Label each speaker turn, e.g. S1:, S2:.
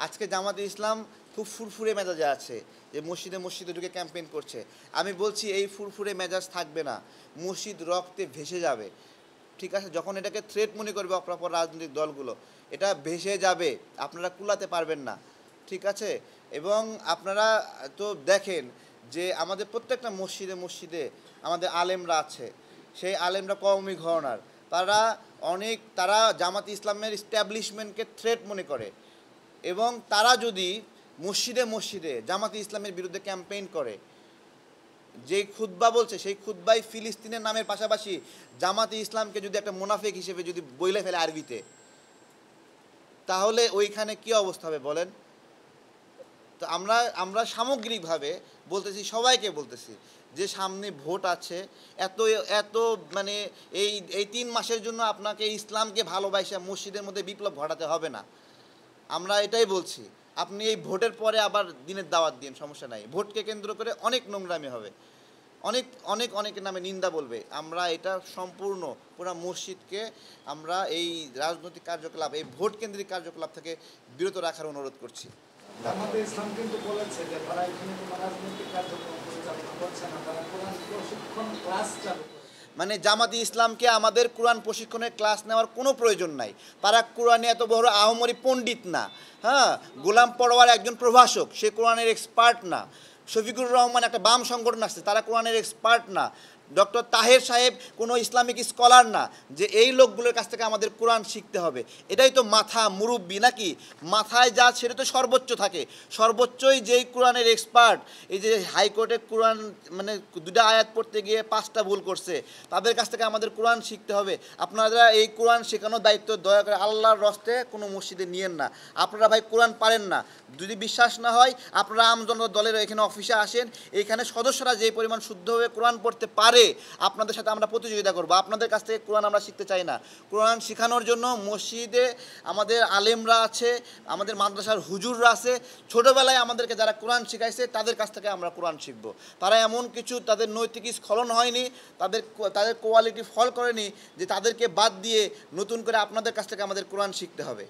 S1: আজকে জামাতে ইসলাম খুব ফুরফুরে মেজাজে আছে যে মসজিদে মসজিদে ঢুকে ক্যাম্পেইন করছে। আমি বলছি এই ফুরফুরে মেজাজ থাকবে না, মসজিদ রক্তে ভেসে যাবে। ঠিক আছে, যখন এটাকে থ্রেট মনে করবে অপরাপর রাজনৈতিক দলগুলো, এটা ভেসে যাবে, আপনারা কুলাতে পারবেন না। ঠিক আছে, এবং আপনারা তো দেখেন যে আমাদের প্রত্যেকটা মসজিদে মসজিদে আমাদের আলেমরা আছে, সেই আলেমরা কওমি ঘরানার, তারা জামাত ইসলামের ইস্টাবলিশমেন্টকে থ্রেট মনে করে, এবং তারা যদি মসজিদে মসজিদে জামাত ইসলামের বিরুদ্ধে ক্যাম্পেইন করে, যেই খুতবা বলছে সেই খুতবাই ফিলিস্তিনের নামের পাশাপাশি জামাতে ইসলামকে যদি একটা মুনাফিক হিসেবে যদি বইলে ফেলে আরবিতে, তাহলে ওইখানে কি অবস্থা হবে বলেন? তো আমরা সামগ্রিকভাবে বলতেছি, সবাইকে বলতেছি যে সামনে ভোট আছে, এত এত মানে এই 3 মাসের জন্য আপনাকে ইসলামকে ভালোবাসা মসজিদের মধ্যে বিপ্লব ঘটাতে হবে না। আমরা এটাই বলছি, আপনি এই ভোটের পরে আবার দিনের দাওয়াত দিন, সমস্যা নাই। ভোটকে কেন্দ্র করে অনেক নোংরামি হবে, অনেকের নামে নিন্দা বলবে। আমরা এটা সম্পূর্ণ পুরা মসজিদকে আমরা এই রাজনৈতিক কার্যকলাপ, এই ভোট কেন্দ্রিক কার্যকলাপ থেকে বিরত রাখার অনুরোধ করছি।
S2: আমাদের ইসলাম কিন্তু বলেছে যে তারা এখানে কোনো রাজনৈতিক কার্যক্রম পরিচালনা করছে না, তারা কোরআন প্রশিক্ষণ ক্লাস চালু করে।
S1: মানে জামাতি ইসলামকে আমাদের কোরআন প্রশিক্ষণের ক্লাস নেওয়ার কোনো প্রয়োজন নাই। তারা কোরআনে এত বড় আহমরি পণ্ডিত না। হ্যাঁ, গোলাম পরোয়ার একজন প্রভাষক, সে কোরআনের এক্সপার্ট না। শফিকুর রহমান একটা বাম সংগঠন আসছে, তারা কোরআনের এক্সপার্ট না। ডক্টর তাহের সাহেব কোনো ইসলামিক স্কলার না যে এই লোকগুলোর কাছ থেকে আমাদের কোরআন শিখতে হবে। এটাই তো মাথা মুরব্বি নাকি? মাথায় যা সেটা তো সর্বোচ্চ থাকে, সর্বোচ্চই যেই কোরআনের এক্সপার্ট। এই যে হাইকোর্টে কোরআন মানে 2টা আয়াত পড়তে গিয়ে 5টা ভুল করছে, তাদের কাছ থেকে আমাদের কোরআন শিখতে হবে। আপনারা এই কোরআন শেখানোর দায়িত্ব দয়া করে আল্লাহর রস্তে কোনো মসজিদে নিয়েন না। আপনারা ভাই কোরআন পারেন না, যদি বিশ্বাস না হয় আপনারা আমজনতা দলের এখানে অফিসে আসেন, এইখানে সদস্যরা যে পরিমাণ শুদ্ধভাবে কোরআন পড়তে পারে আপনাদের সাথে আমরা প্রতিযোগিতা করব। আপনাদের কাছ থেকে কোরআন আমরা শিখতে চাই না। কোরআন শেখানোর জন্য মসজিদে আমাদের আলেমরা আছে, আমাদের মাদ্রাসার হুজুররা আছে। ছোটোবেলায় আমাদেরকে যারা কোরআন শিখাইছে তাদের কাছ থেকে আমরা কোরআন শিখব। তারা এমন কিছু, তাদের নৈতিক স্খলন হয়নি, তাদের কোয়ালিটি ফল করেনি যে তাদেরকে বাদ দিয়ে নতুন করে আপনাদের কাছ থেকে আমাদের কোরআন শিখতে হবে।